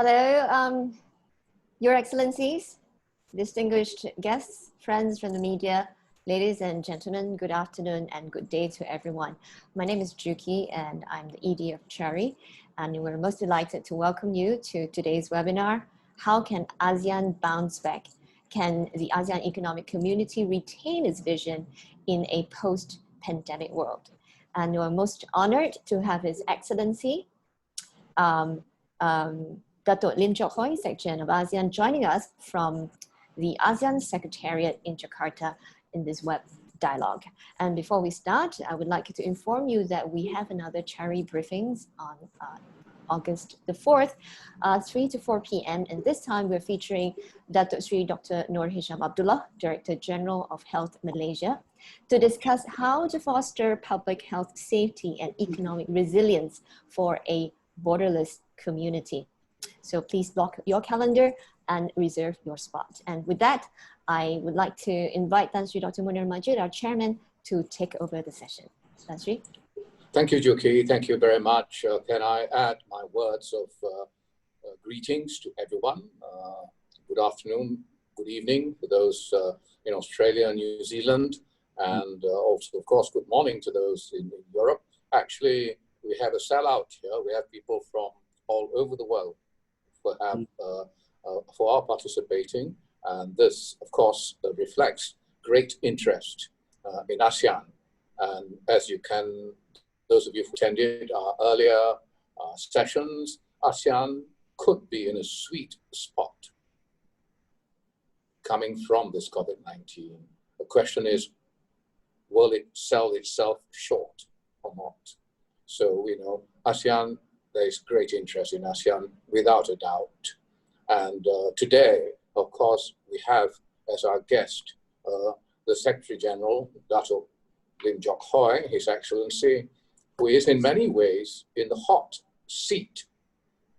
Hello, Your Excellencies, distinguished guests, friends from the media, ladies and gentlemen, good afternoon and good day to everyone. My name is Juki and I'm the ED of CARI, and we're most delighted to welcome you to today's webinar, How Can ASEAN Bounce Back? Can the ASEAN Economic Community retain its vision in a post-pandemic world? And we're most honored to have His Excellency, Dato Lim Jock Hoi, Secretary-General of ASEAN, joining us from the ASEAN Secretariat in Jakarta in this web dialogue. And before we start, I would like to inform you that we have another CARI Briefings on August the 4th, 3 to 4 p.m. And this time we're featuring Dato Sri Dr. Noor Hisham Abdullah, Director General of Health Malaysia, to discuss how to foster public health safety and economic resilience for a borderless community. So please block your calendar and reserve your spot. And with that, I would like to invite Tan Sri Dr. Munir Majid, our chairman, to take over the session. Tan Sri. Thank you, Juki. Thank you very much. Can I add my words of greetings to everyone? Good afternoon, good evening to those in Australia and New Zealand, and also, of course, good morning to those in Europe. Actually, we have a sellout here. We have people from all over the world for our participating, and this, of course, reflects great interest in ASEAN. And as you can, those of you who attended our earlier sessions, ASEAN could be in a sweet spot coming from this COVID-19. The question is, will it sell itself short or not? So, ASEAN, there is great interest in ASEAN without a doubt. And today, of course, we have as our guest the Secretary-General, Dato Lim Jock Hoi, His Excellency, who is in many ways in the hot seat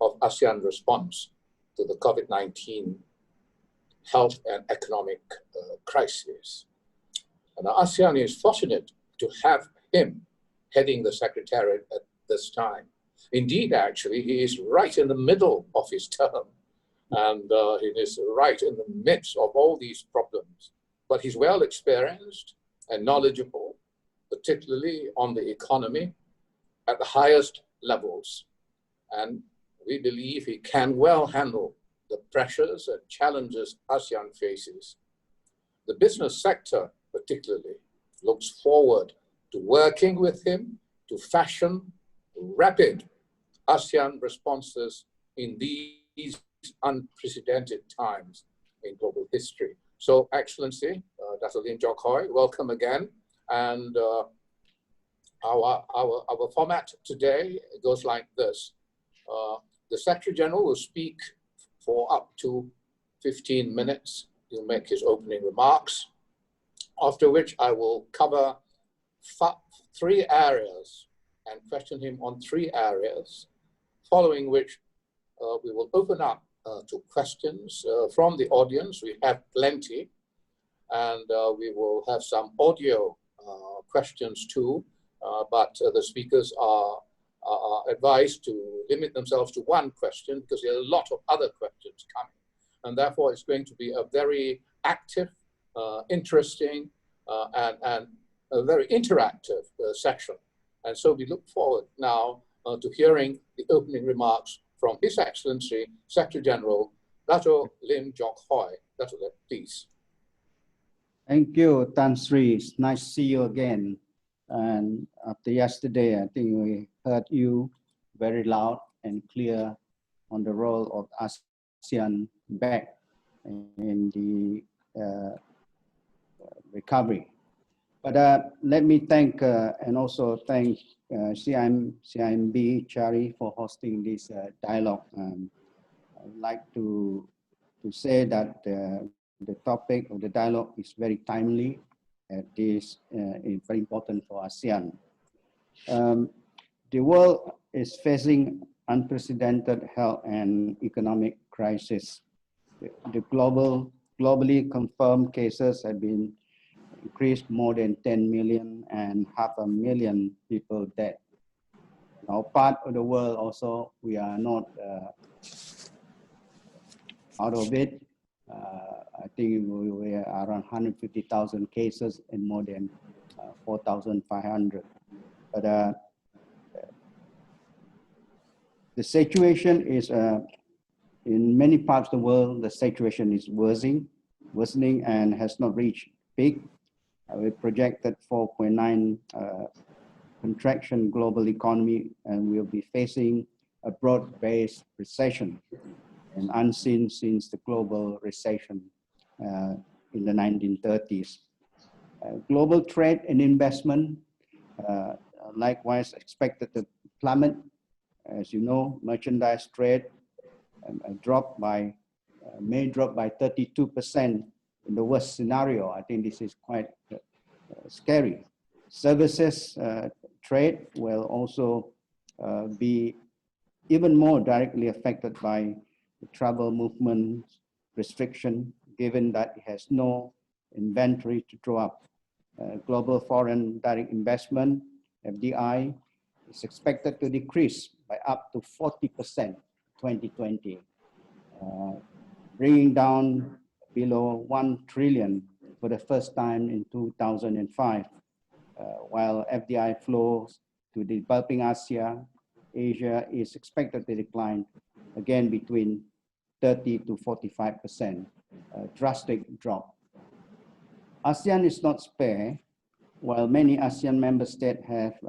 of ASEAN response to the COVID-19 health and economic crisis. And ASEAN is fortunate to have him heading the Secretariat at this time. Indeed, actually, he is right in the middle of his term, and he is right in the midst of all these problems. But he's well experienced and knowledgeable, particularly on the economy at the highest levels. And we believe he can well handle the pressures and challenges ASEAN faces. The business sector particularly looks forward to working with him to fashion rapid ASEAN responses in these unprecedented times in global history. So, Excellency, Dato Lim Jock Hoi, welcome again. And our format today goes like this. The Secretary-General will speak for up to 15 minutes. He'll make his opening remarks, after which I will cover 3 areas and question him on 3 areas, following which we will open up to questions from the audience. We have plenty, and we will have some audio questions too, but the speakers are advised to limit themselves to 1 question because there are a lot of other questions coming. And therefore, it's going to be a very active, interesting, and a very interactive session. And so we look forward now to hearing the opening remarks from His Excellency, Secretary-General Dato Lim Jock Hoi. Dato Lim, please. Thank you, Tan Sri. It's nice to see you again. And after yesterday, I think we heard you very loud and clear on the role of ASEAN back in the recovery. But let me thank and also thank CIMB CARI for hosting this dialogue. I would like to say that the topic of the dialogue is very timely. This is very important for ASEAN. The world is facing unprecedented health and economic crisis. The globally confirmed cases have been increased more than 10 million and 500,000 people dead. Now, part of the world also, we are not Out of it, I think we were around 150,000 cases and more than 4,500. But the situation is, in many parts of the world, the situation is worsening and has not reached peak. We projected 4.9 contraction global economy, and we'll be facing a broad-based recession, and unseen since the global recession in the 1930s. Global trade and investment likewise expected to plummet. As you know, merchandise trade may drop by 32% in the worst scenario. I think this is quite scary. Services trade will also be even more directly affected by the travel movement restriction, given that it has no inventory to draw up. Global foreign direct investment, FDI, is expected to decrease by up to 40% 2020, bringing down below 1 trillion for the first time in 2005, while FDI flows to developing Asia is expected to decline again between 30 to 45%, a drastic drop. ASEAN is not spared. While many ASEAN member states have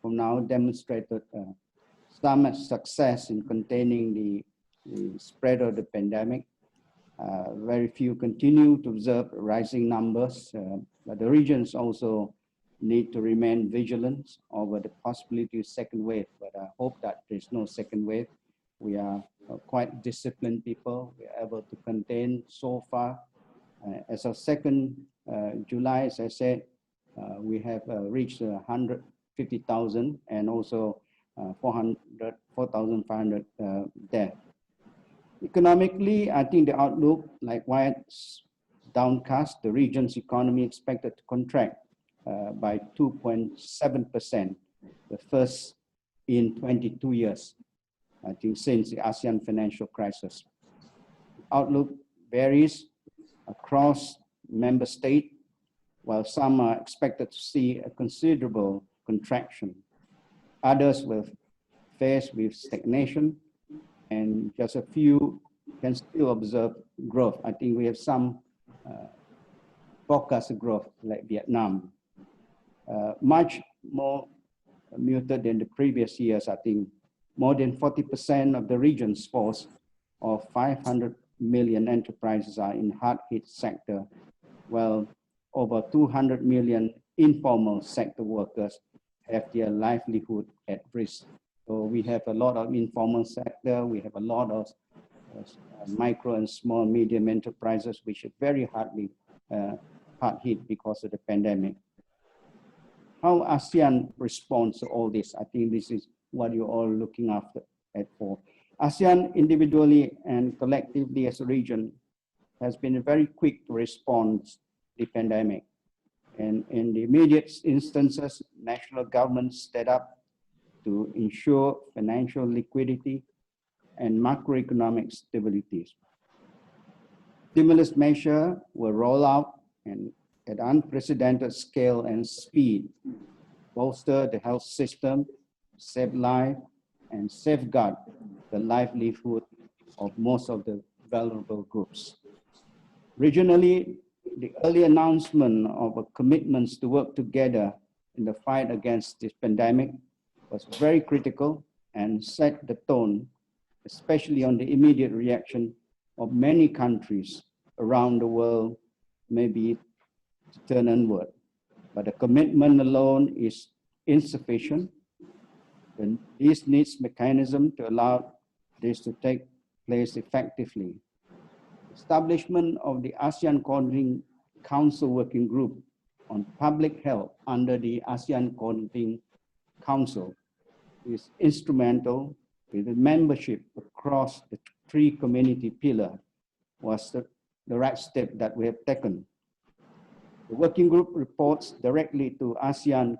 from now demonstrated some success in containing the spread of the pandemic, very few continue to observe rising numbers, but the regions also need to remain vigilant over the possibility of second wave. But I hope that there's no second wave. We are quite disciplined people. We are able to contain so far. As of 2nd July, as I said, we have reached 150,000 and also 4,500 deaths. Economically, I think the outlook likewise downcast. The region's economy expected to contract by 2.7%, the first in 22 years, I think, since the ASEAN financial crisis. Outlook varies across member states, while some are expected to see a considerable contraction. Others will face with stagnation, and just a few can still observe growth. I think we have some forecast growth like Vietnam. Much more muted than the previous years. I think more than 40% of the region's force of 500 million enterprises are in hard-hit sector, while over 200 million informal sector workers have their livelihood at risk. So we have a lot of informal sector, we have a lot of micro and small medium enterprises which are very hard hit because of the pandemic. How ASEAN responds to all this? I think this is what you're all looking for. ASEAN individually and collectively as a region has been very quick to respond to the pandemic. And in the immediate instances, national governments stepped up to ensure financial liquidity and macroeconomic stability. Stimulus measures were rolled out and at unprecedented scale and speed, bolster the health system, save lives, and safeguard the livelihood of most of the vulnerable groups. Regionally, the early announcement of commitments to work together in the fight against this pandemic was very critical and set the tone, especially on the immediate reaction of many countries around the world, maybe to turn inward. But the commitment alone is insufficient. And this needs mechanism to allow this to take place effectively. Establishment of the ASEAN Coordinating Council Working Group on Public Health under the ASEAN Coordinating Council is instrumental. With the membership across the three community pillars was the right step that we have taken. The working group reports directly to ASEAN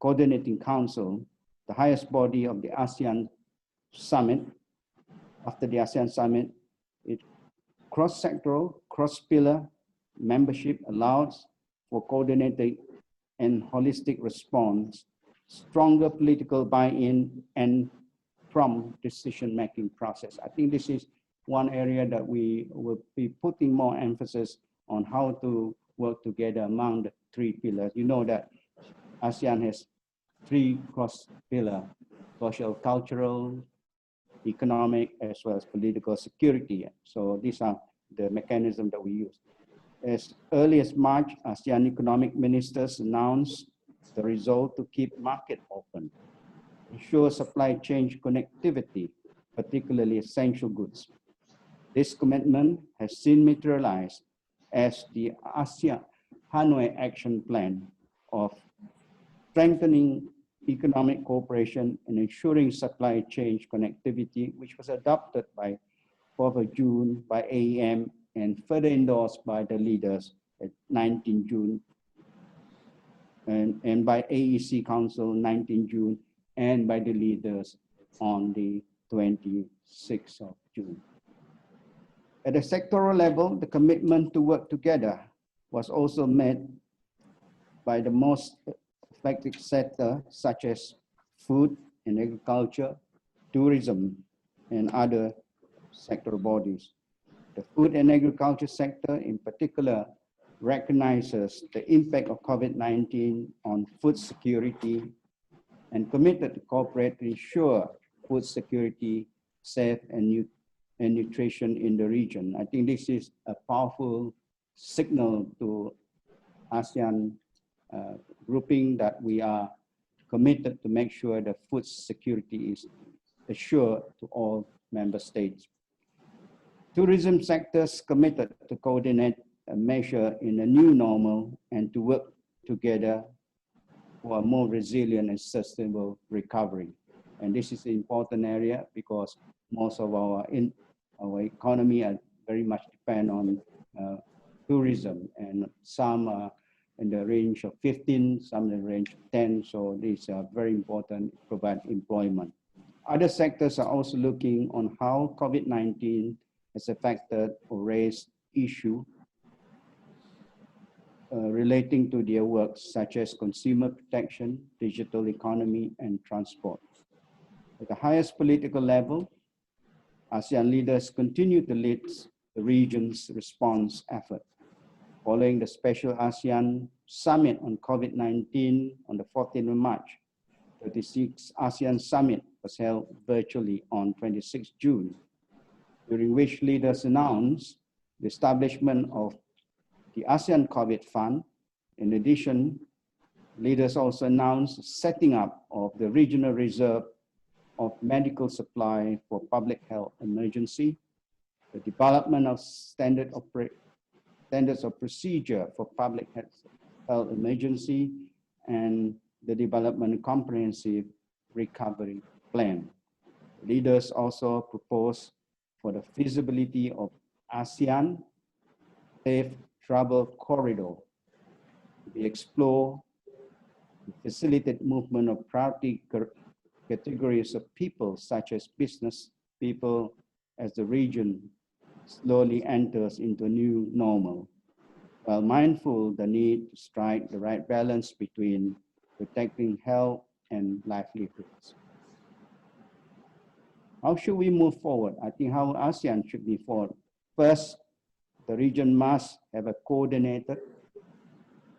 Coordinating Council, the highest body of the ASEAN Summit. After the ASEAN Summit, it cross-sectoral, cross-pillar membership allows for coordinated and holistic response, stronger political buy-in, and prompt decision-making process. I think this is one area that we will be putting more emphasis on how to work together among the three pillars. You know that ASEAN has three cross-pillar: social, cultural, economic, as well as political security. So these are the mechanisms that we use. As early as March, ASEAN Economic Ministers announced the resolve to keep market open, ensure supply chain connectivity, particularly essential goods. This commitment has seen materialized as the ASEAN Hanoi Action Plan of strengthening economic cooperation and ensuring supply chain connectivity, which was adopted by 4th of June by AEM and further endorsed by the leaders at 19 June and by AEC Council 19 June and by the leaders on the 26th of June. At the sectoral level, the commitment to work together was also met by the most affected sector, such as food and agriculture, tourism, and other sector bodies. The food and agriculture sector in particular recognizes the impact of COVID-19 on food security and committed to cooperate to ensure food security, safe, and nutrition in the region. I think this is a powerful signal to ASEAN grouping that we are committed to make sure that food security is assured to all member states. Tourism sectors committed to coordinate a measure in a new normal and to work together for a more resilient and sustainable recovery. And this is an important area because most of our economy are very much depend on tourism, and some are in the range of 15, some in the range of 10. So these are very important to provide employment. Other sectors are also looking on how COVID-19 has affected or raised issues relating to their work, such as consumer protection, digital economy, and transport. At the highest political level, ASEAN leaders continue to lead the region's response effort. Following the special ASEAN Summit on COVID-19 on the 14th of March, 36th ASEAN Summit was held virtually on 26 June, during which leaders announced the establishment of the ASEAN COVID Fund. In addition, leaders also announced setting up of the regional reserve of medical supply for public health emergency, the development of standards of procedure for public health emergency, and the development of comprehensive recovery plan. Leaders also proposed for the feasibility of ASEAN Safe Travel Corridor to be explored to facilitate movement of priority categories of people, such as business people, as the region slowly enters into a new normal, while mindful the need to strike the right balance between protecting health and livelihoods. How should we move forward? I think how ASEAN should be forward. First, the region must have a coordinated,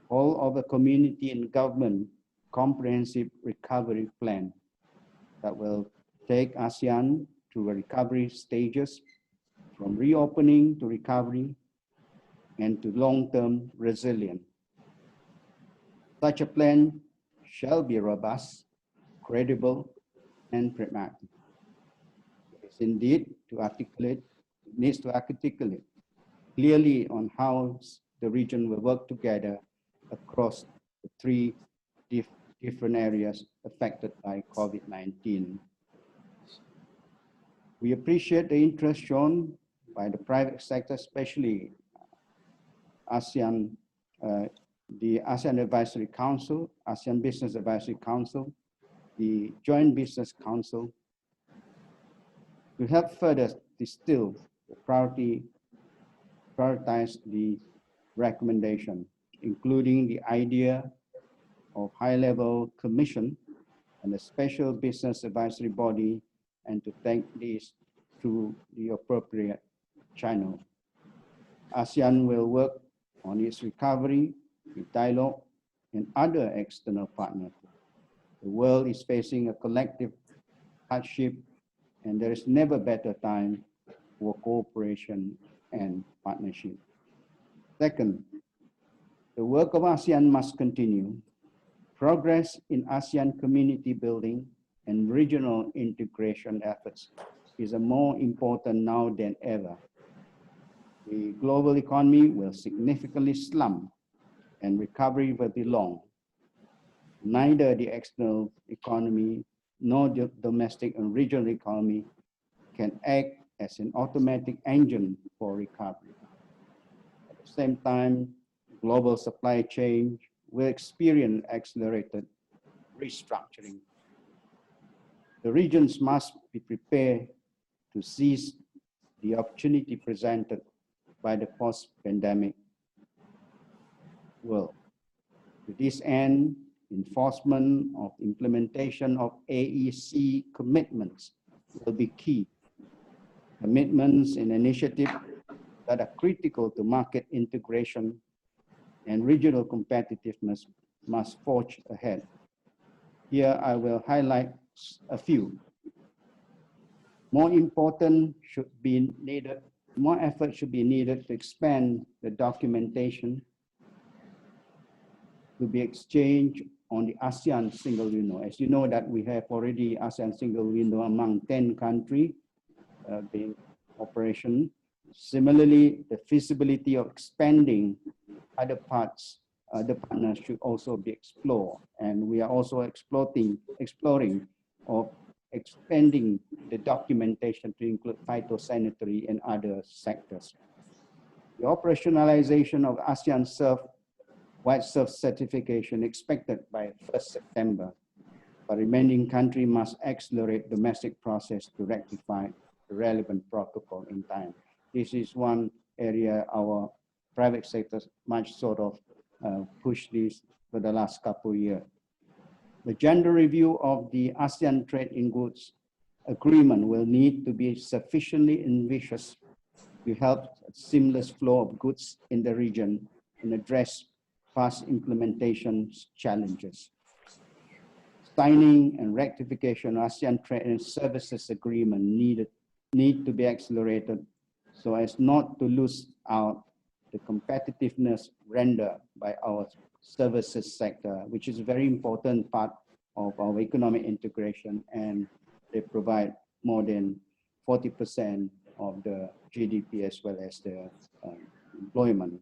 all of the community and government comprehensive recovery plan that will take ASEAN through recovery stages, from reopening to recovery and to long-term resilience. Such a plan shall be robust, credible, and pragmatic. It's indeed to articulate, it needs to articulate clearly on how the region will work together across the three different areas affected by COVID-19. We appreciate the interest shown by the private sector, especially ASEAN, the ASEAN Advisory Council, ASEAN Business Advisory Council, the Joint Business Council, to help further distill the priority prioritize the recommendation, including the idea of high-level commission and a special business advisory body, and to take this through the appropriate channel. ASEAN will work on its recovery with dialogue and other external partners. The world is facing a collective hardship, and there is never better time for cooperation and partnership. Second, the work of ASEAN must continue. Progress in ASEAN community building and regional integration efforts is more important now than ever. The global economy will significantly slump and recovery will be long. Neither the external economy nor the domestic and regional economy can act as an automatic engine for recovery. At the same time, global supply chain will experience accelerated restructuring. The regions must be prepared to seize the opportunity presented by the post-pandemic world. To this end, enforcement of implementation of AEC commitments will be key. Commitments and initiatives that are critical to market integration and regional competitiveness must forge ahead. Here I will highlight a few. More effort should be needed to expand the documentation to be exchanged on the ASEAN single window. As you know that we have already ASEAN single window among 10 countries being operation. Similarly, the feasibility of expanding other partners should also be explored. And we are also exploring of expanding the documentation to include phytosanitary and other sectors. The operationalization of ASEAN White Surf certification expected by 1st September, but remaining countries must accelerate domestic process to rectify the relevant protocol in time. This is one area our private sector much sort of push this for the last couple of years. The gender review of the ASEAN Trade in Goods Agreement will need to be sufficiently ambitious to help a seamless flow of goods in the region and address fast implementation challenges. Signing and rectification of ASEAN Trade and Services Agreement need to be accelerated so as not to lose out the competitiveness rendered by our services sector, which is a very important part of our economic integration, and they provide more than 40% of the GDP as well as the employment.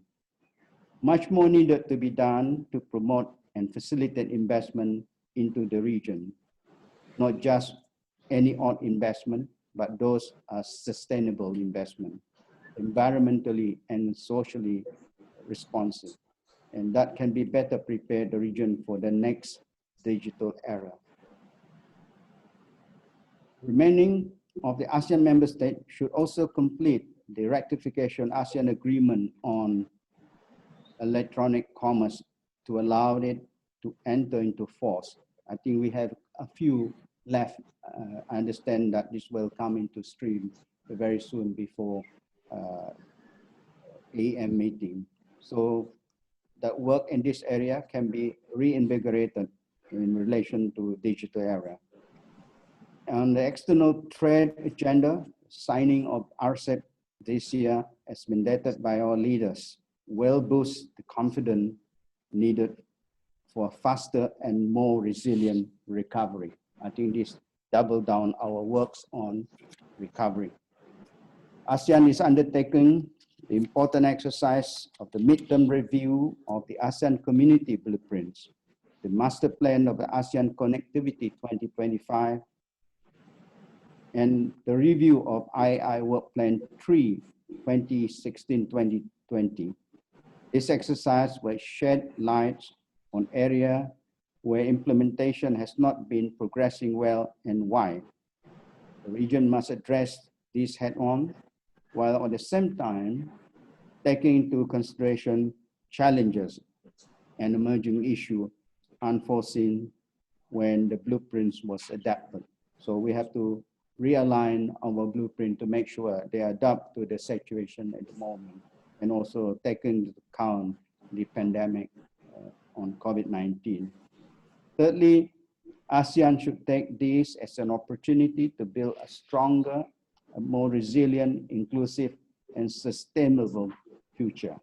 Much more needed to be done to promote and facilitate investment into the region, not just any odd investment, but those are sustainable investment, environmentally and socially responsive. And that can be better prepare the region for the next digital era. Remaining of the ASEAN member states should also complete the ratification ASEAN agreement on electronic commerce to allow it to enter into force. I think we have a few left. I understand that this will come into stream very soon before AM meeting. So that work in this area can be reinvigorated in relation to digital era. On the external trade agenda, signing of RCEP this year as mandated by our leaders will boost the confidence needed for faster and more resilient recovery. I think this double down our works on recovery. ASEAN is undertaking the important exercise of the midterm review of the ASEAN Community Blueprints, the Master Plan of the ASEAN Connectivity 2025, and the review of II Work Plan 3, 2016-2020. This exercise will shed light on areas where implementation has not been progressing well and why. The region must address this head-on, while at the same time taking into consideration challenges and emerging issue unforeseen when the blueprints was adapted. So we have to realign our blueprint to make sure they adapt to the situation at the moment, and also take into account the pandemic on COVID-19. Thirdly, ASEAN should take this as an opportunity to build a stronger, a more resilient, inclusive, and sustainable future.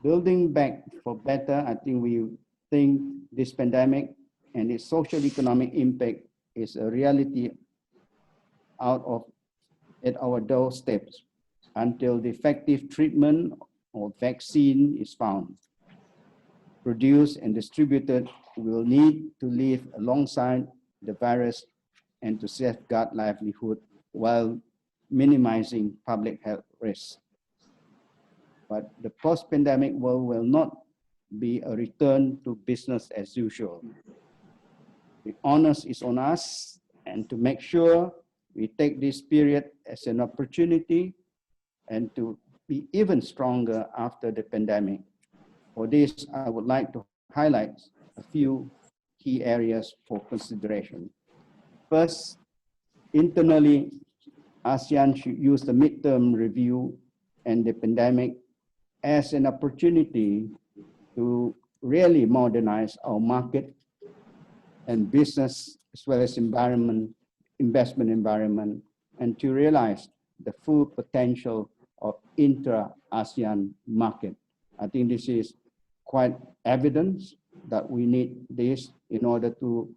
Building back for better, I think we think this pandemic and its social economic impact is a reality out of at our doorsteps until the effective treatment or vaccine is found. Produced and distributed, we will need to live alongside the virus and to safeguard livelihood while minimizing public health risks. But the post-pandemic world will not be a return to business as usual. The onus is on us, and to make sure we take this period as an opportunity and to be even stronger after the pandemic. For this, I would like to highlight a few key areas for consideration. First, internally, ASEAN should use the midterm review and the pandemic as an opportunity to really modernize our market and business, as well as investment environment, and to realize the full potential of intra-ASEAN market. I think this is quite evidence that we need this in order to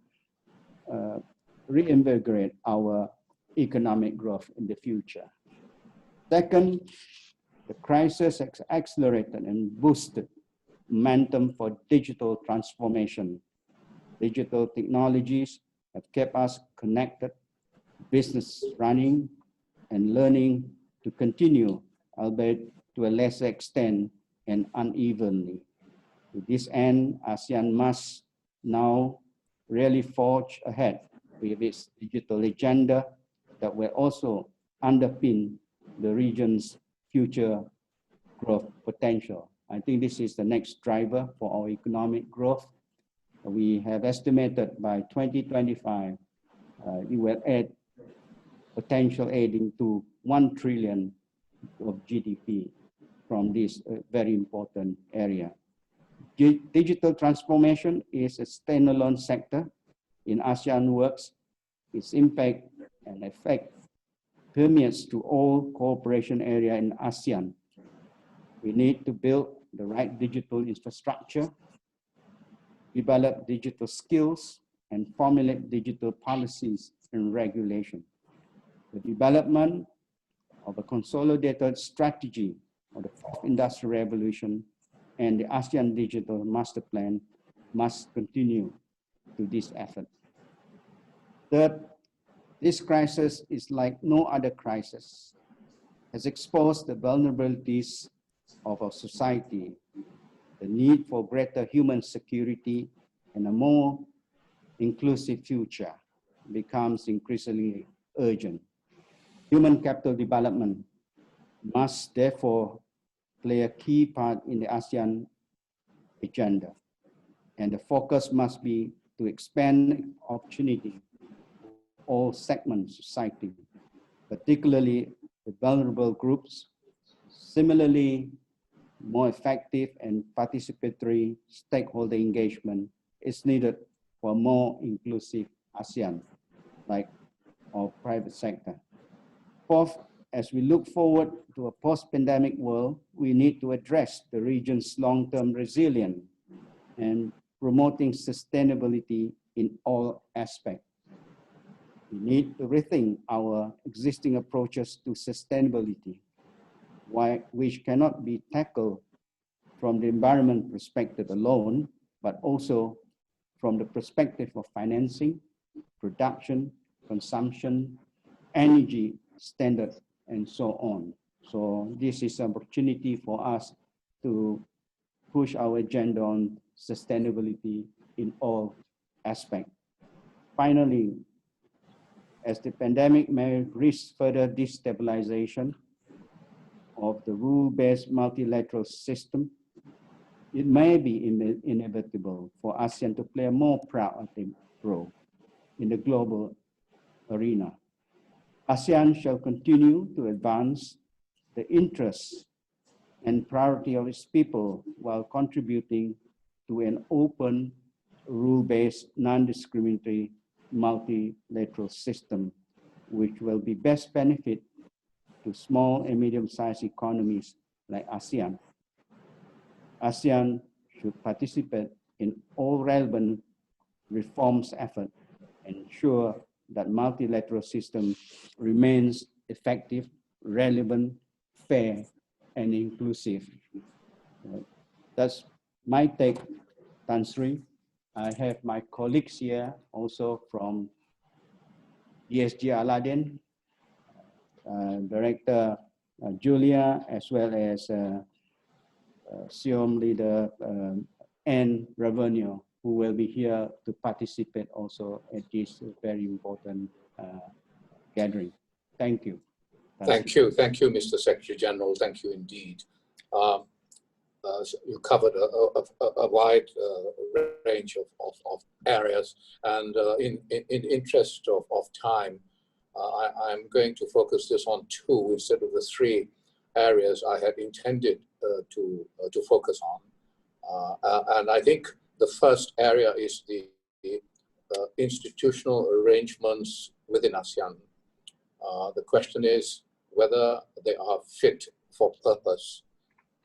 reinvigorate our economic growth in the future. Second, the crisis has accelerated and boosted momentum for digital transformation. Digital technologies have kept us connected, business running, and learning to continue, albeit to a lesser extent and unevenly. To this end, ASEAN must now really forge ahead with its digital agenda that will also underpin the region's future growth potential. I think this is the next driver for our economic growth. We have estimated by 2025, it will add potential adding to 1 trillion of GDP from this very important area. Digital transformation is a standalone sector in ASEAN works. Its impact and effect permeates to all cooperation area in ASEAN. We need to build the right digital infrastructure, develop digital skills, and formulate digital policies and regulation. The development of a consolidated strategy of the fourth industrial revolution and the ASEAN Digital Master Plan must continue to this effort. Third, this crisis is like no other crisis, has exposed the vulnerabilities of our society. The need for greater human security and a more inclusive future becomes increasingly urgent. Human capital development must therefore play a key part in the ASEAN agenda, and the focus must be to expand opportunity for all segments of society, particularly the vulnerable groups. Similarly, more effective and participatory stakeholder engagement is needed for a more inclusive ASEAN, like our private sector. Fourth, as we look forward to a post-pandemic world, we need to address the region's long-term resilience and promoting sustainability in all aspects. We need to rethink our existing approaches to sustainability, which cannot be tackled from the environment perspective alone, but also from the perspective of financing, production, consumption, energy standards, and so on. So this is an opportunity for us to push our agenda on sustainability in all aspects. Finally, as the pandemic may risk further destabilization, of the rule-based multilateral system, it may be inevitable for ASEAN to play a more proactive role in the global arena. ASEAN shall continue to advance the interests and priority of its people while contributing to an open, rule-based, non-discriminatory multilateral system, which will be best benefit to small and medium-sized economies like ASEAN. ASEAN should participate in all relevant reforms efforts and ensure that multilateral system remains effective, relevant, fair, and inclusive. That's my take, Tan Sri. I have my colleagues here also from ESG Aladdin, Director Julia, as well as SIOM leader Anne Ravenio, who will be here to participate also at this very important gathering. Thank you. Thank you, Mr. Secretary General. Thank you indeed. You covered a wide range of areas, and in interest of time, I'm going to focus this on two instead of the three areas I had intended to focus on. And I think the first area is the institutional arrangements within ASEAN. The question is whether they are fit for purpose,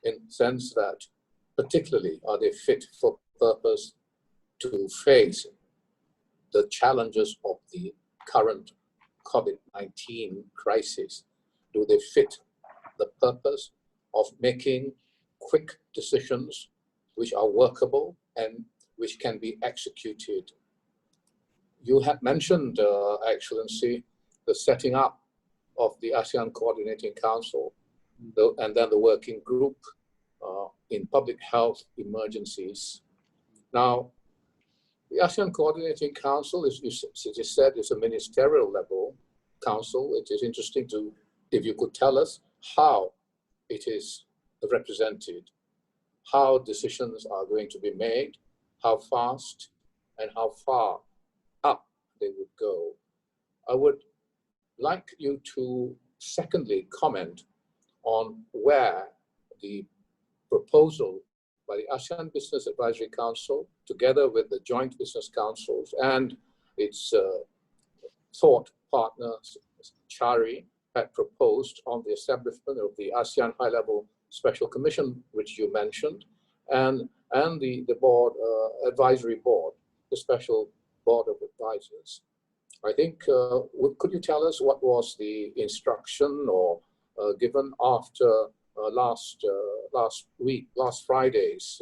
in the sense that particularly are they fit for purpose to face the challenges of the current COVID-19 crisis? Do they fit the purpose of making quick decisions which are workable and which can be executed? You had mentioned, Excellency, the setting up of the ASEAN Coordinating Council, and then the working group in public health emergencies. Now, the ASEAN Coordinating Council, as you said, is a ministerial level council. It is interesting if you could tell us how it is represented, how decisions are going to be made, how fast and how far up they would go. I would like you to secondly comment on where the proposal by the ASEAN Business Advisory Council, together with the Joint Business Councils and its thought partner, CARI, had proposed on the establishment of the ASEAN High-Level Special Commission, which you mentioned, and the board, advisory board, the Special Board of Advisors. I think, could you tell us what was the instruction or given after last Friday's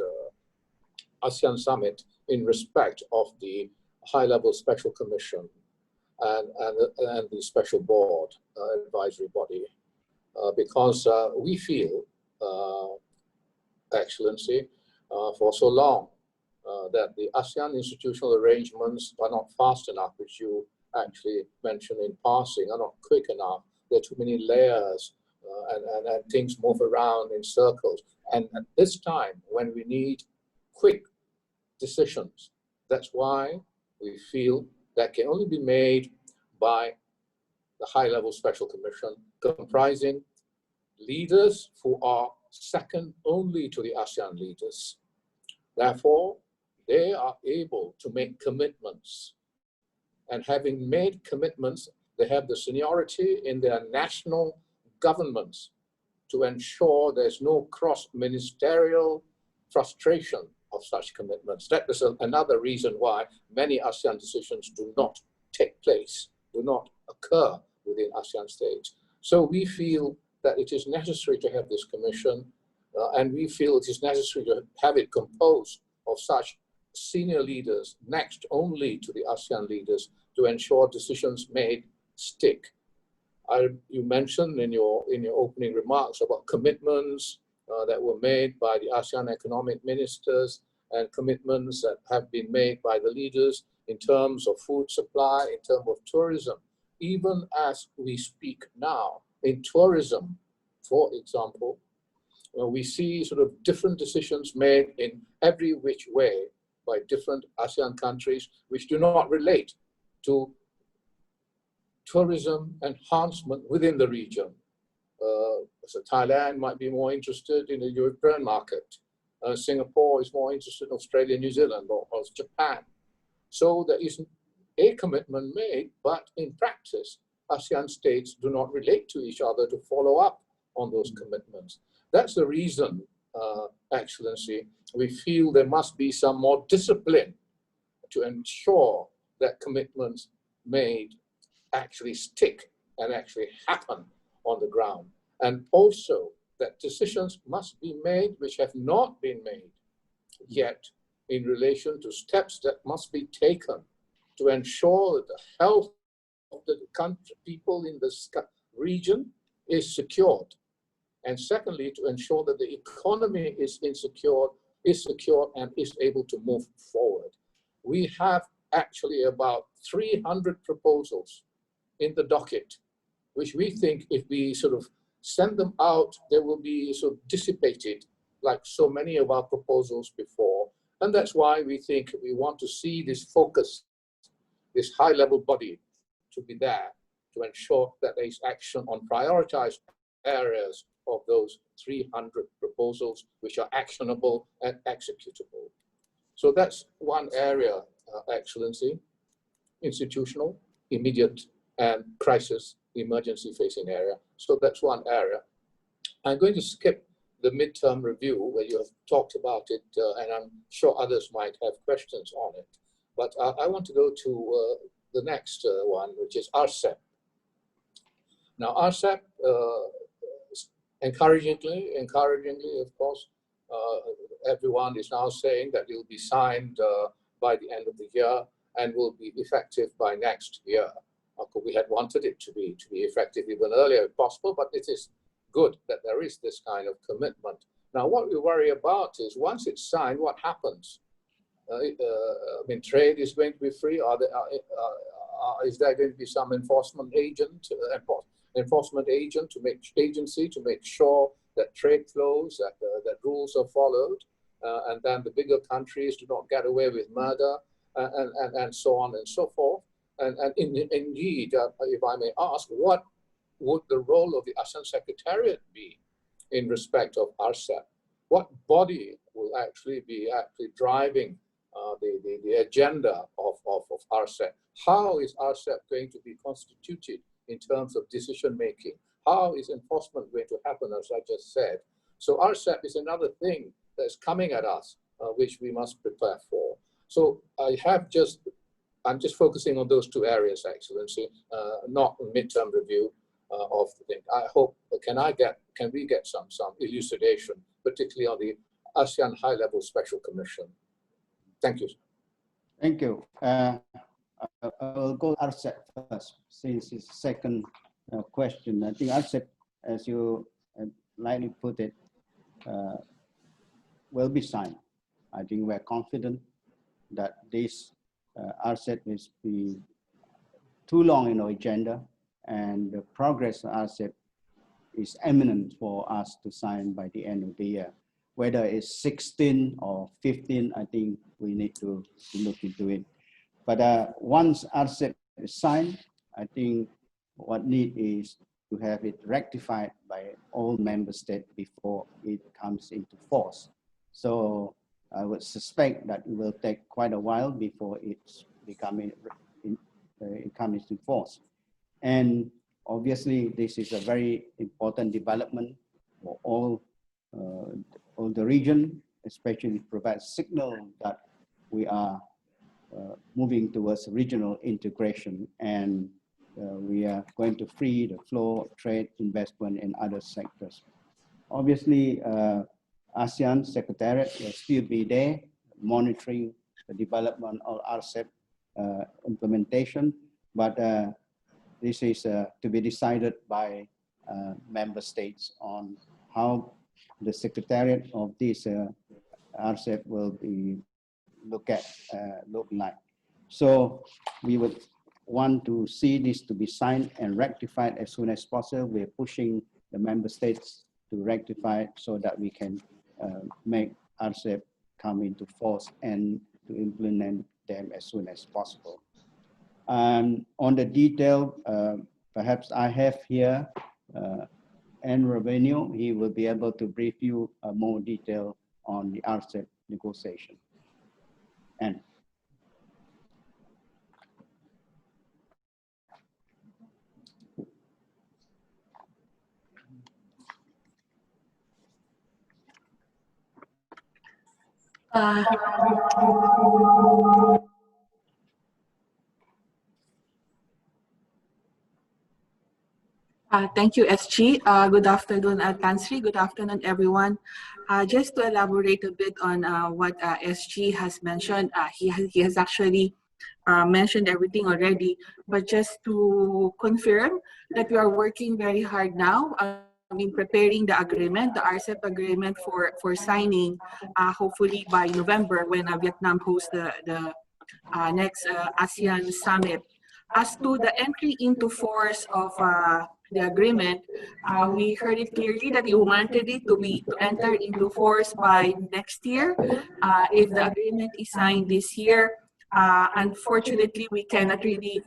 ASEAN Summit in respect of the High-Level Special Commission and the Special Board advisory body? Because we feel, Excellency, for so long that the ASEAN institutional arrangements are not fast enough, which you actually mentioned in passing, are not quick enough. There are too many layers and things move around in circles. And at this time, when we need quick decisions, that's why we feel that can only be made by the High-Level Special Commission, comprising leaders who are second only to the ASEAN leaders. Therefore, they are able to make commitments. And having made commitments, they have the seniority in their national governments to ensure there's no cross-ministerial frustration of such commitments. That is another reason why many ASEAN decisions do not take place, do not occur within ASEAN states. So we feel that it is necessary to have this commission, and we feel it is necessary to have it composed of such senior leaders, next only to the ASEAN leaders, to ensure decisions made stick. You mentioned in your opening remarks about commitments that were made by the ASEAN Economic Ministers and commitments that have been made by the leaders in terms of food supply, in terms of tourism. Even as we speak now, in tourism, for example, we see sort of different decisions made in every which way by different ASEAN countries which do not relate to tourism enhancement within the region. So Thailand might be more interested in the European market. Singapore is more interested in Australia, New Zealand, or Japan. So there is a commitment made, but in practice, ASEAN states do not relate to each other to follow up on those commitments. That's the reason, Excellency, we feel there must be some more discipline to ensure that commitments made actually stick and actually happen on the ground. And also that decisions must be made which have not been made yet in relation to steps that must be taken to ensure that the health of the country, people in the region is secured. And secondly, to ensure that the economy is secure and is able to move forward. We have actually about 300 proposals in the docket, which we think if we sort of send them out, they will be sort of dissipated like so many of our proposals before. And that's why we think we want to see this focus, this high-level body to be there to ensure that there is action on prioritized areas of those 300 proposals which are actionable and executable. So that's one area, Excellency, institutional, immediate, and crisis emergency facing area. So that's one area. I'm going to skip the midterm review where you have talked about it, and I'm sure others might have questions on it. But I want to go to the next one, which is RCEP. Now, RCEP, encouragingly, of course, everyone is now saying that it will be signed by the end of the year and will be effective by next year. We had wanted it to be effective even earlier if possible, but it is good that there is this kind of commitment. Now, what we worry about is once it's signed, what happens? I mean, trade is going to be free. Is there going to be some enforcement agent to make sure that trade flows, that rules are followed, and then the bigger countries do not get away with murder, and so on and so forth. And indeed, if I may ask, what would the role of the ASEAN Secretariat be in respect of RCEP? What body will actually be driving the agenda of RCEP? How is RCEP going to be constituted in terms of decision making? How is enforcement going to happen, as I just said? So RCEP is another thing that's coming at us, which we must prepare for. So I'm just focusing on those two areas, Excellency, not a midterm review of the thing. I hope, can we get some elucidation, particularly on the ASEAN High-Level Special Commission? Thank you. Thank you. I'll go to RCEP first, since it's the second question. I think RCEP, as you lightly put it, will be signed. I think we're confident that this RCEP is be too long in our agenda, and the progress of RCEP is imminent for us to sign by the end of the year. Whether it's 16 or 15, I think we need to look into it. But once RCEP is signed, I think what need is to have it rectified by all member states before it comes into force. So I would suspect that it will take quite a while before it's it comes into force. And obviously, this is a very important development for all the region, especially provides signal that we are moving towards regional integration, and we are going to free the flow of trade, investment, and other sectors. Obviously, ASEAN Secretariat will still be there, monitoring the development of RCEP implementation, but this is to be decided by member states on how the Secretariat of this RCEP will be look like. So we would want to see this to be signed and rectified as soon as possible. We're pushing the member states to rectify it so that we can make RCEP come into force and to implement them as soon as possible. On the detail, perhaps I have here and Revenue. He will be able to brief you more detail on the RCEP negotiation. And Thank you, SG. Good afternoon, Tansri. Good afternoon, everyone. Just to elaborate a bit on what SG has mentioned, he has actually mentioned everything already, but just to confirm that we are working very hard now in preparing the agreement, the RCEP agreement for signing, hopefully by November when Vietnam hosts the next ASEAN summit. As to the entry into force of the agreement, we heard it clearly that you wanted it to enter into force by next year. If the agreement is signed this year, unfortunately, we cannot really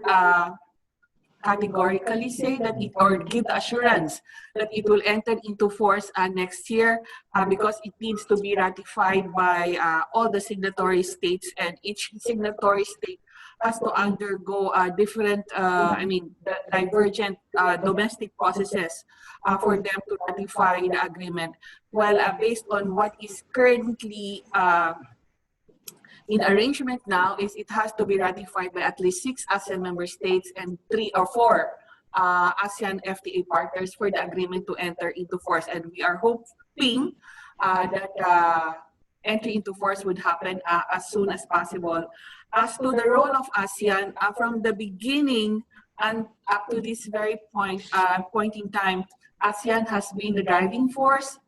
categorically say that it or give the assurance that it will enter into force next year because it needs to be ratified by all the signatory states, and each signatory state has to undergo different, divergent domestic processes for them to ratify the agreement. Well, based on what is currently in arrangement now, is it has to be ratified by at least 6 ASEAN member states and 3 or 4 ASEAN FTA partners for the agreement to enter into force. And we are hoping that entry into force would happen as soon as possible. As to the role of ASEAN, from the beginning and up to this very point in time, ASEAN has been the driving force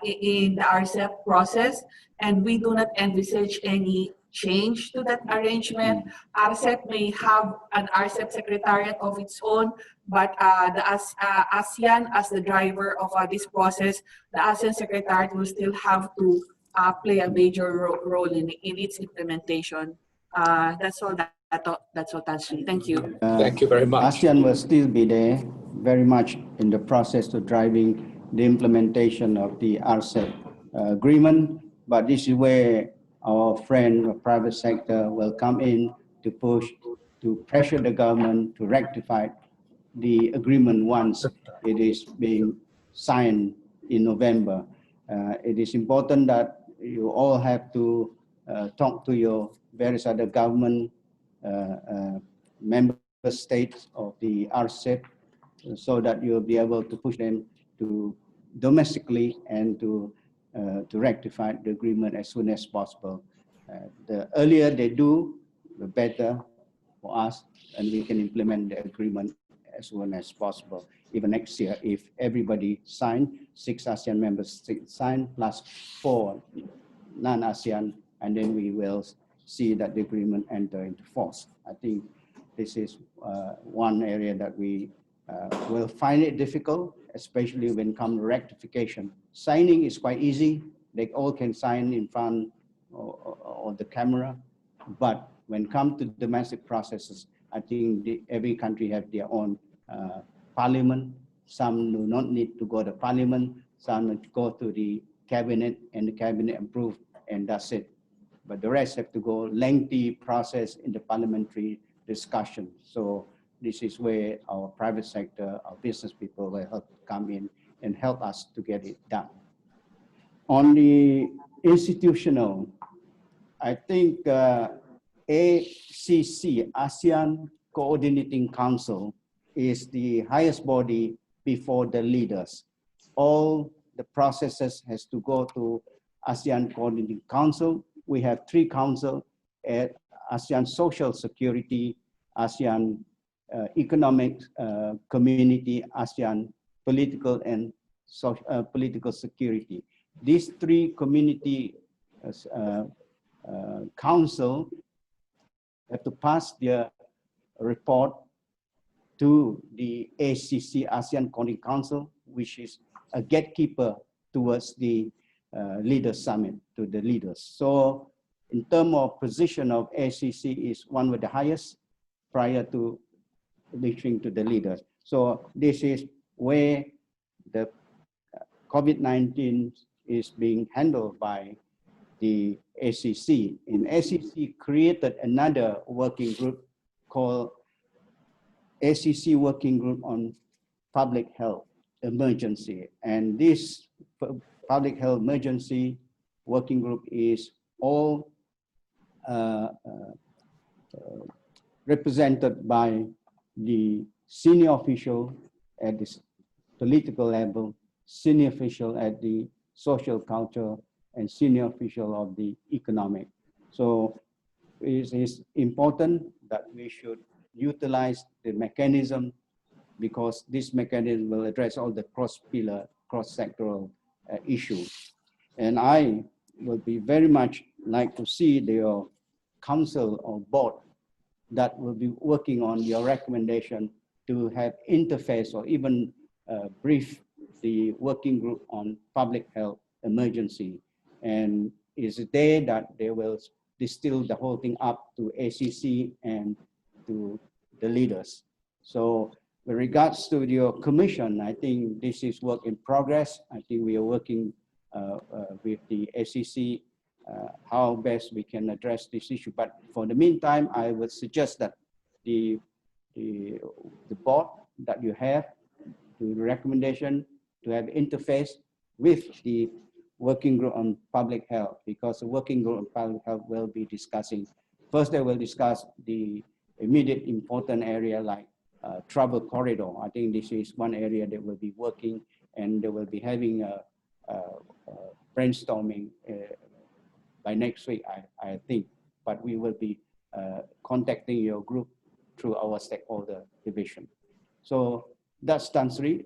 in the RCEP process, and we do not envisage any change to that arrangement. RCEP may have an RCEP secretariat of its own, but ASEAN as the driver of this process, the ASEAN secretariat will still have to play a major role in its implementation. That's all. That's all, Tansri. Thank you. Thank you very much. ASEAN will still be there, very much in the process to driving the implementation of the RCEP agreement. But this is where our friend, the private sector, will come in to push, to pressure the government to rectify the agreement once it is being signed in November. It is important that you all have to talk to your various other government member states of the RCEP so that you'll be able to push them to domestically and to rectify the agreement as soon as possible. The earlier they do, the better for us, and we can implement the agreement as soon as possible. Even next year, if everybody signed, 6 ASEAN members signed plus 4 non-ASEAN, and then we will see that the agreement enter into force. I think this is one area that we will find it difficult, especially when it comes to rectification. Signing is quite easy. They all can sign in front of the camera. But when it comes to domestic processes, I think every country have their own parliament. Some do not need to go to parliament. Some need to go to the cabinet, and the cabinet approve, and that's it. But the rest have to go lengthy process in the parliamentary discussion. So this is where our private sector, our business people will help come in and help us to get it done. On the institutional, I think ACC, ASEAN Coordinating Council, is the highest body before the leaders. All the processes has to go to ASEAN Coordinating Council. We have 3 councils at ASEAN Social Security, ASEAN Economic Community, ASEAN Political and Political Security. These 3 community council have to pass their report to the ACC, ASEAN Coordinating Council. which is a gatekeeper towards the Leaders Summit, to the leaders. So in terms of position of ACC is one with the highest prior to reaching to the leaders. So this is where the COVID-19 is being handled by the ACC. And ACC created another working group called ACC Working Group on Public Health Emergency. And this Public Health Emergency Working Group is all represented by the senior official at the political level, senior official at the social culture, and senior official of the economic. So it is important that we should utilize the mechanism, because this mechanism will address all the cross-pillar, cross-sectoral issues. And I would be very much like to see the council or board that will be working on your recommendation to have interface or even brief the working group on public health emergency. And is there that they will distill the whole thing up to ACC and to the leaders. So with regards to your commission, I think this is work in progress. I think we are working with the ACC how best we can address this issue. But for the meantime, I would suggest that the board that you have, the recommendation to have interface with the working group on public health, because the working group on public health will be discussing, first they will discuss the immediate important area like travel corridor. I think this is one area that will be working, and they will be having a brainstorming by next week, I think. But we will be contacting your group through our stakeholder division. So that's Tan Sri,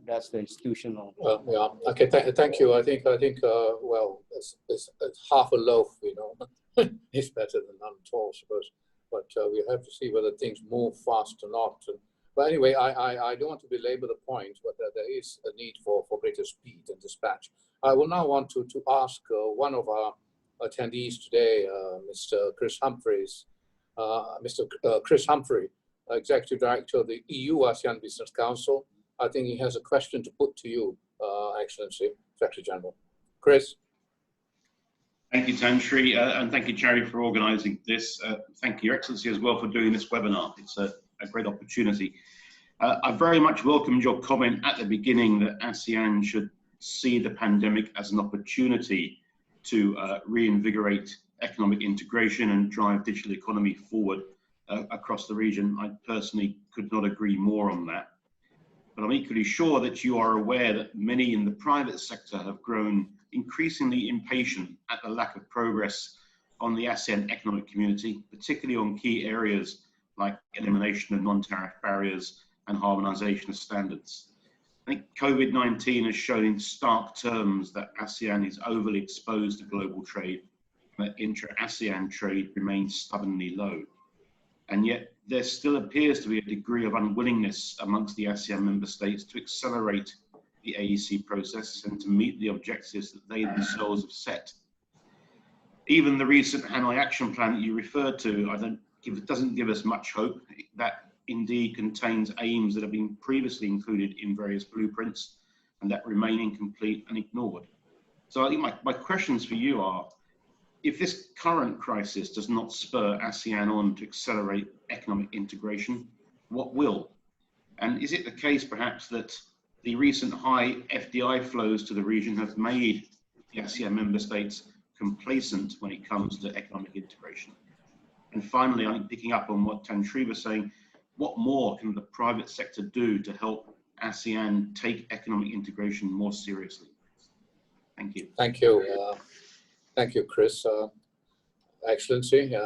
that's the institutional. Yeah. Okay. Thank you. I think. Well, it's half a loaf, you know. It's better than none at all, I suppose. But we have to see whether things move fast or not. But anyway, I don't want to belabor the point, but there is a need for greater speed and dispatch. I will now want to ask one of our attendees today, Mr. Chris Humphreys, Chris Humphrey, Executive Director of the EU ASEAN Business Council. I think he has a question to put to you, Excellency, Secretary-General. Chris. Thank you, Tan Sri, and thank you, Chari, for organising this. Thank you, Your Excellency, as well for doing this webinar. It's a great opportunity. I very much welcomed your comment at the beginning that ASEAN should see the pandemic as an opportunity to reinvigorate economic integration and drive digital economy forward across the region. I personally could not agree more on that. But I'm equally sure that you are aware that many in the private sector have grown increasingly impatient at the lack of progress on the ASEAN economic community, particularly on key areas like elimination of non-tariff barriers and harmonization of standards. I think COVID-19 has shown in stark terms that ASEAN is overly exposed to global trade, and that intra-ASEAN trade remains stubbornly low. And yet there still appears to be a degree of unwillingness amongst the ASEAN member states to accelerate the AEC process and to meet the objectives that they themselves have set. Even the recent Hanoi Action Plan that you referred to, doesn't give us much hope. That indeed contains aims that have been previously included in various blueprints and that remain incomplete and ignored. So I think my questions for you are, if this current crisis does not spur ASEAN on to accelerate economic integration, what will? And is it the case perhaps that the recent high FDI flows to the region have made the ASEAN member states complacent when it comes to economic integration? And finally, I'm picking up on what Tan Sri was saying, what more can the private sector do to help ASEAN take economic integration more seriously? Thank you. Thank you. Thank you, Chris. Excellency,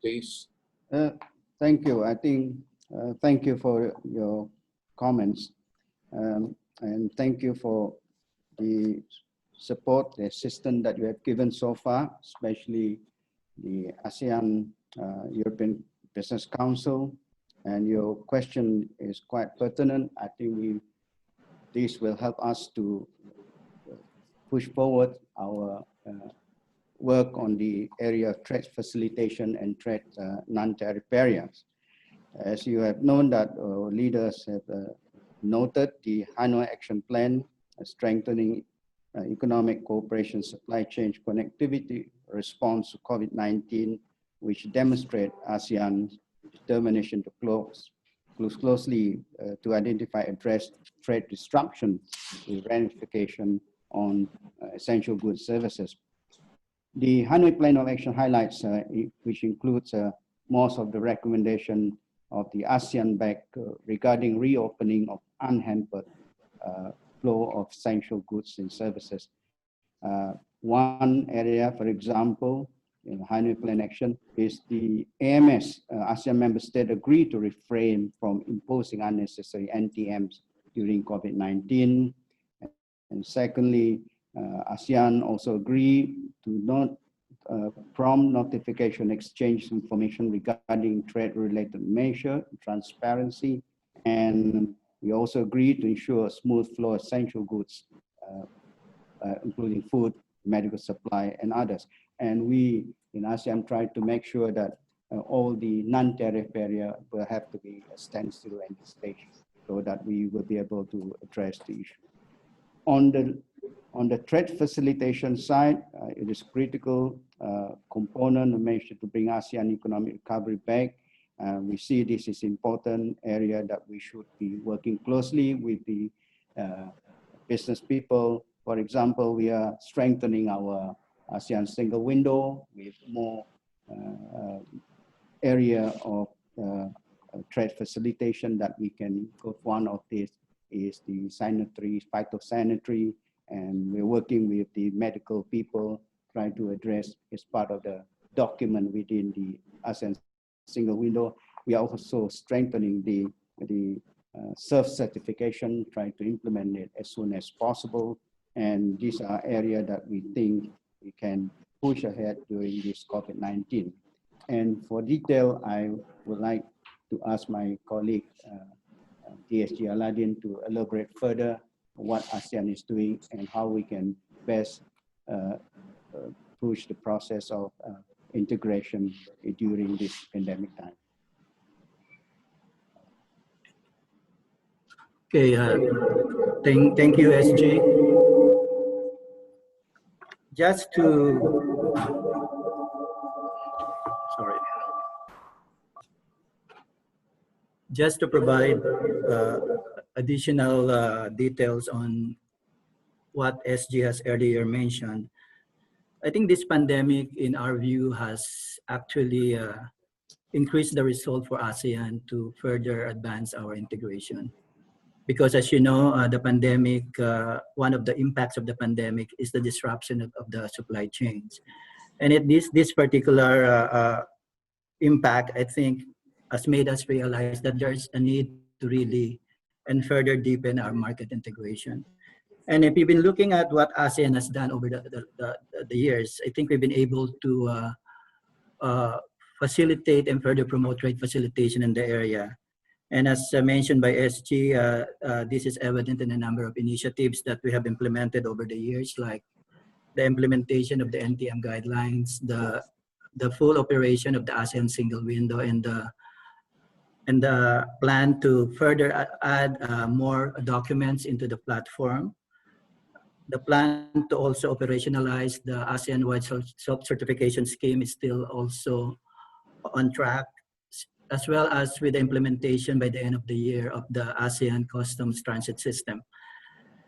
please. Thank you. I think, thank you for your comments. And thank you for the support, the assistance that you have given so far, especially the ASEAN European Business Council. And your question is quite pertinent. I think we this will help us to push forward our work on the area of trade facilitation and trade non-tariff barriers. As you have known that leaders have noted the Hanoi Action Plan, strengthening economic cooperation, supply chain connectivity, response to COVID-19, which demonstrate ASEAN's determination to closely to identify, address trade disruption with ramification on essential goods services. The Hanoi Plan of Action highlights, which includes most of the recommendation of the ASEAN Back regarding reopening of unhampered flow of essential goods and services. One area, for example, in Hanoi Plan Action is the AMS, ASEAN member state agreed to refrain from imposing unnecessary NTMs during COVID-19. And secondly, ASEAN also agreed to not prompt notification exchange information regarding trade-related measure, transparency, and we also agreed to ensure a smooth flow of essential goods, including food, medical supply, and others. And we in ASEAN try to make sure that all the non-tariff barrier will have to be a standstill at this stage so that we will be able to address the issue. On the trade facilitation side, it is critical component mentioned to bring ASEAN economic recovery back. We see this is important area that we should be working closely with the business people. For example, we are strengthening our ASEAN single window with more area of trade facilitation that we can go. One of these is the sanitary, phytosanitary, and we're working with the medical people trying to address as part of the document within the ASEAN single window. We are also strengthening the self-certification, trying to implement it as soon as possible. And these are areas that we think we can push ahead during this COVID-19. And for detail, I would like to ask my colleague, DSG Aladin, to elaborate further what ASEAN is doing and how we can best push the process of integration during this pandemic time. Okay, thank you, SG. Just to, sorry. Just to provide additional details on what SG has earlier mentioned, I think this pandemic, in our view, has actually increased the result for ASEAN to further advance our integration. Because as you know, the pandemic, one of the impacts of the pandemic is the disruption of the supply chains. And this particular impact, I think, has made us realize that there's a need to really and further deepen our market integration. And if you've been looking at what ASEAN has done over the years, I think we've been able to facilitate and further promote trade facilitation in the area. And as mentioned by SG, this is evident in a number of initiatives that we have implemented over the years, like the implementation of the NTM guidelines, the full operation of the ASEAN single window, and the plan to further add more documents into the platform. The plan to also operationalize the ASEAN-wide self-certification scheme is still also on track, as well as with the implementation by the end of the year of the ASEAN Customs Transit System.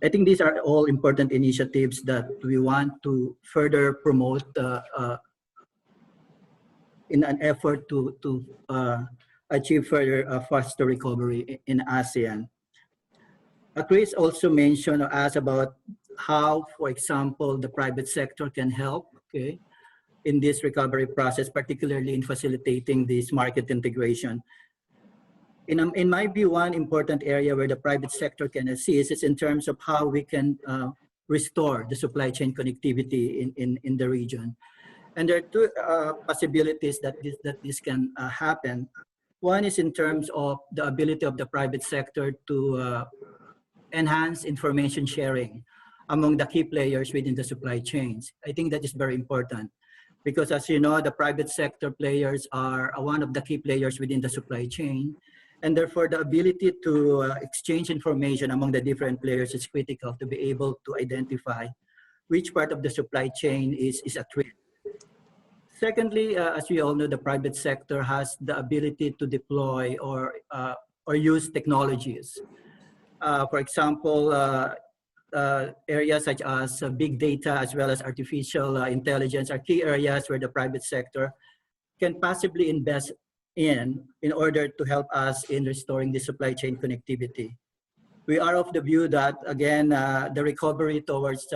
I think these are all important initiatives that we want to further promote in an effort to achieve further faster recovery in ASEAN. Chris also mentioned or asked about how, for example, the private sector can help, okay, in this recovery process, particularly in facilitating this market integration. In my view, one important area where the private sector can assist is in terms of how we can restore the supply chain connectivity in the region. And there are two possibilities that this can happen. One is in terms of the ability of the private sector to enhance information sharing among the key players within the supply chains. I think that is very important because, as you know, the private sector players are one of the key players within the supply chain, and therefore the ability to exchange information among the different players is critical to be able to identify which part of the supply chain is at risk. Secondly, as we all know, the private sector has the ability to deploy or use technologies. For example, areas such as big data as well as artificial intelligence are key areas where the private sector can possibly invest in order to help us in restoring the supply chain connectivity. We are of the view that, again, the recovery towards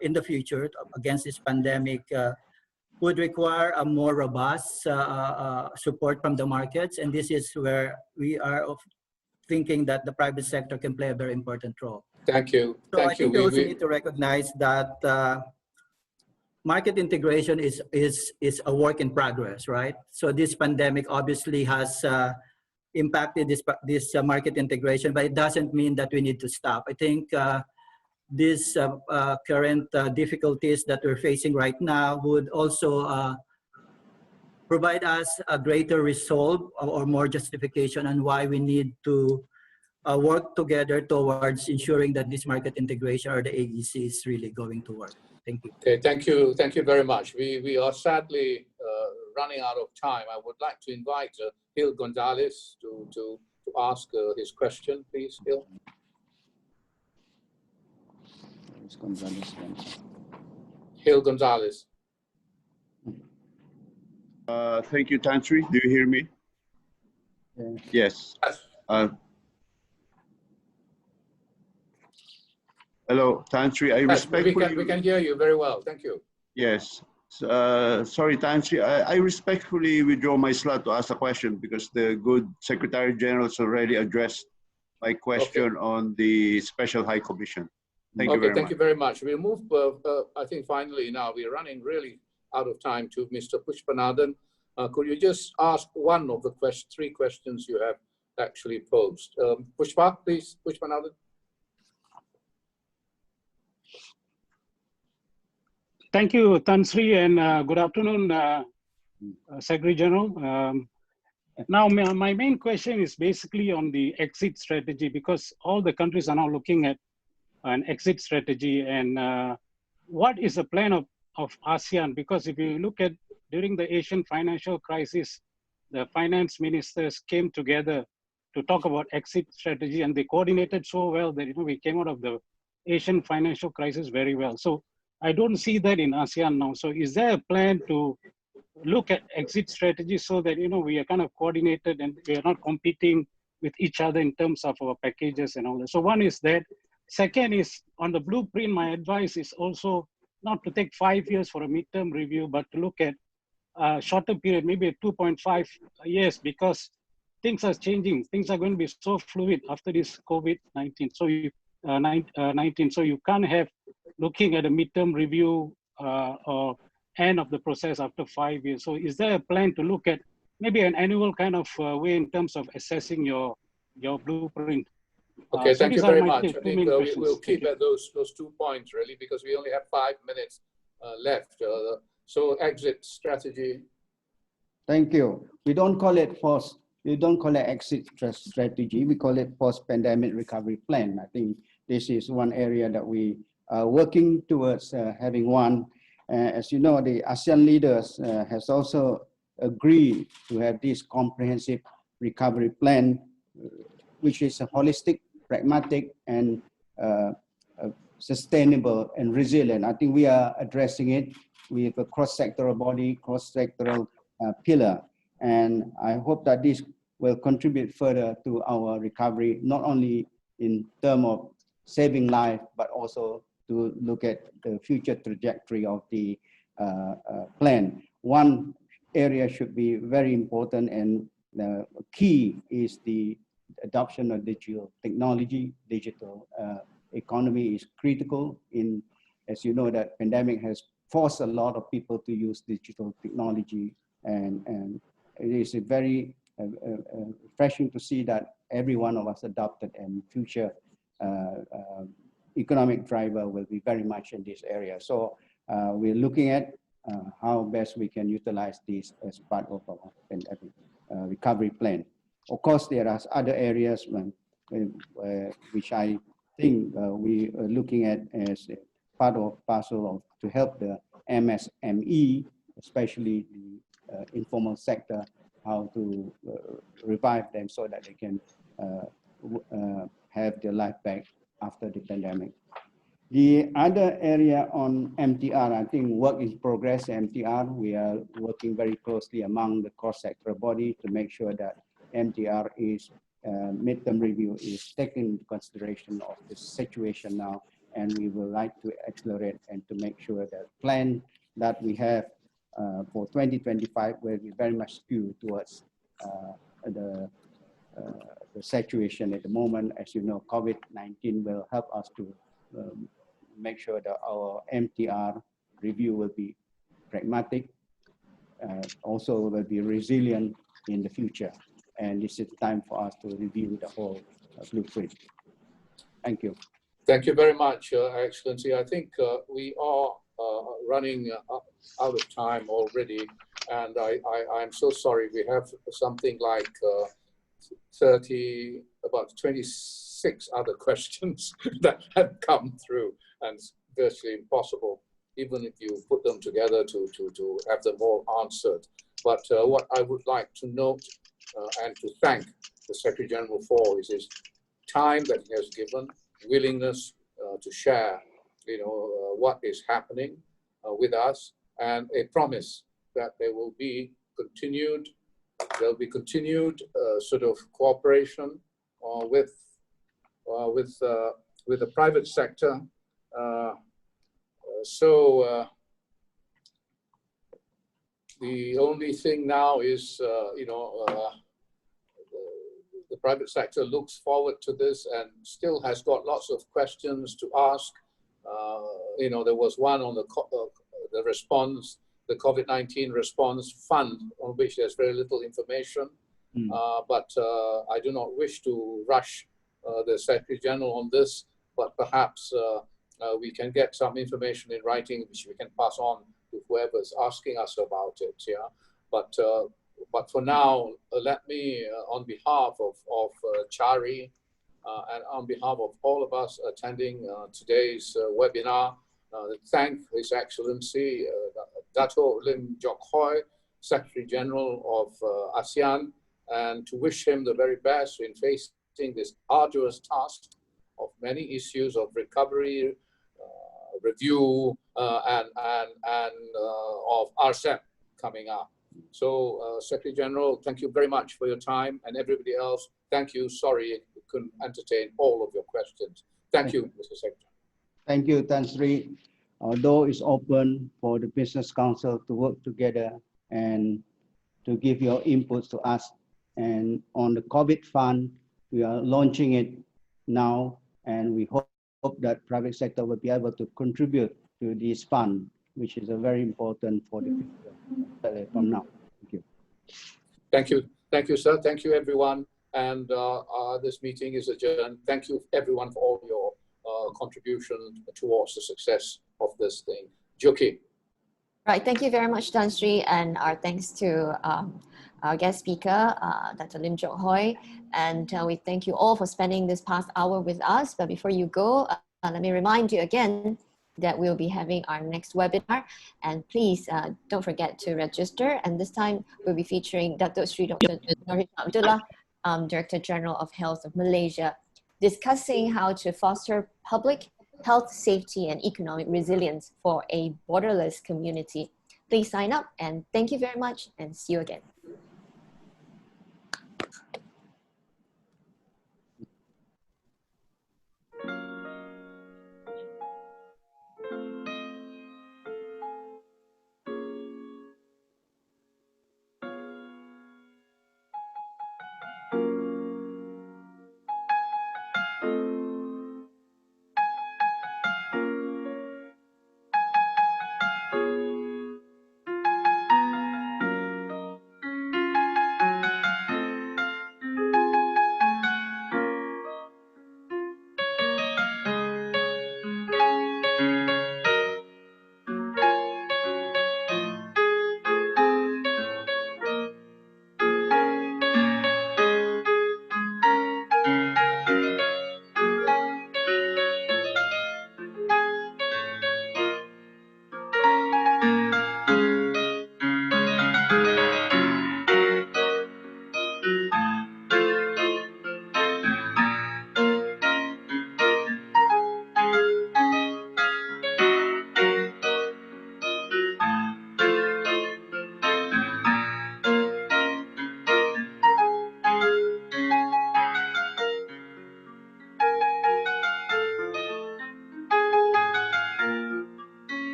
in the future against this pandemic would require a more robust support from the markets. And this is where we are thinking that the private sector can play a very important role. Thank you. So I think we also need to recognize that market integration is a work in progress, right? So this pandemic obviously has impacted this market integration, but it doesn't mean that we need to stop. I think these current difficulties that we're facing right now would also provide us a greater resolve or more justification on why we need to work together towards ensuring that this market integration or the AEC is really going to work. Thank you. Okay, thank you very much. We are sadly running out of time. I would like to invite Gil Gonzalez to ask his question, please, Gil. Gil Gonzalez. Thank you, Tan Sri. Do you hear me? Yes. Hello, Tan Sri. We can hear you very well. Thank you. Yes. Sorry, Tan Sri. I respectfully withdraw my slot to ask a question because the good Secretary-General has already addressed my question on the Special High Commission. Thank you very much. Thank you very much. We'll move, I think finally now, we're running really out of time to Mr. Pushpanathan. Could you just ask one of the three questions you have actually posed? Pushpa, please, Pushpanathan. Thank you, Tan Sri, and good afternoon, Secretary General. Now, my main question is basically on the exit strategy, because all the countries are now looking at an exit strategy. And what is the plan of ASEAN? Because if you look at during the Asian financial crisis, the finance ministers came together to talk about exit strategy, and they coordinated so well that we came out of the Asian financial crisis very well. So I don't see that in ASEAN now. So is there a plan to look at exit strategy so that we are kind of coordinated and we are not competing with each other in terms of our packages and all that? So one is that. Second is on the blueprint, my advice is also not to take 5 years for a midterm review, but to look at a shorter period, maybe 2.5 years, because things are changing. Things are going to be so fluid after this COVID-19. So so you can't have looking at a midterm review or end of the process after 5 years. So is there a plan to look at maybe an annual kind of way in terms of assessing your blueprint? Okay, thank you very much. I think we'll keep at those 2 points really, because we only have 5 minutes left. So exit strategy. Thank you. We don't call it exit strategy. We call it post-pandemic recovery plan. I think this is one area that we are working towards having one. As you know, the ASEAN leaders has also agreed to have this comprehensive recovery plan, which is a holistic, pragmatic, and sustainable and resilient. I think we are addressing it with a cross-sectoral body, cross-sectoral pillar. And I hope that this will contribute further to our recovery, not only in terms of saving life, but also to look at the future trajectory of the plan. One area should be very important, and the key is the adoption of digital technology. Digital economy is critical in, as you know, that pandemic has forced a lot of people to use digital technology, and it is very refreshing to see that every one of us adopted, and future economic driver will be very much in this area. So we're looking at how best we can utilize this as part of our pandemic recovery plan. Of course, there are other areas which I think we are looking at as part of parcel of to help the MSME, especially the informal sector, how to revive them so that they can have their life back after the pandemic. The other area on MTR, I think work in progress, MTR, we are working very closely among the cross-sector body to make sure that MTR is, midterm review is taken into consideration of the situation now, and we would like to accelerate and to make sure that plan that we have for 2025 will be very much skewed towards the situation at the moment. As you know, COVID-19 will help us to make sure that our MTR review will be pragmatic, also will be resilient in the future. And this is time for us to review the whole blueprint. Thank you. Thank you very much, Excellency. I think we are running out of time already, and I'm so sorry. We have something like about 26 other questions that have come through, and it's virtually impossible, even if you put them together, to have them all answered. But what I would like to note and to thank the Secretary-General for is his time that he has given, willingness to share, what is happening with us, and a promise that there will be continued sort of cooperation with the private sector. The only thing now is, the private sector looks forward to this and still has got lots of questions to ask. There was one on the response, the COVID-19 Response Fund, on which there's very little information. But I do not wish to rush the Secretary-General on this, but perhaps we can get some information in writing which we can pass on to whoever's asking us about it. Yeah, but for now, let me, on behalf of CARI and on behalf of all of us attending today's webinar, thank His Excellency Dato Lim Jock Hoi, Secretary-General of ASEAN, and to wish him the very best in facing this arduous task of many issues of recovery, review, and of RCEP coming up. So, Secretary-General, thank you very much for your time, and everybody else, thank you. Sorry we couldn't entertain all of your questions. Thank you, Mr. Secretary. Thank you, Tan Sri. Our door is open for the Business Council to work together and to give your inputs to us. And on the COVID fund, we are launching it now, and we hope that private sector will be able to contribute to this fund, which is very important for the future from now. Thank you. Thank you. Thank you, sir. Thank you, everyone. And this meeting is adjourned. Thank you, everyone, for all your contribution towards the success of this thing. Joki. Right. Thank you very much, Tan Sri, and our thanks to our guest speaker, Dato Lim Jock Hoi. And we thank you all for spending this past hour with us. But before you go, let me remind you again that we'll be having our next webinar, and please don't forget to register. And this time we'll be featuring Dato Sri Dr. Noor Abdullah, Director General of Health of Malaysia, discussing how to foster public health, safety, and economic resilience for a borderless community. Please sign up, and thank you very much, and see you again.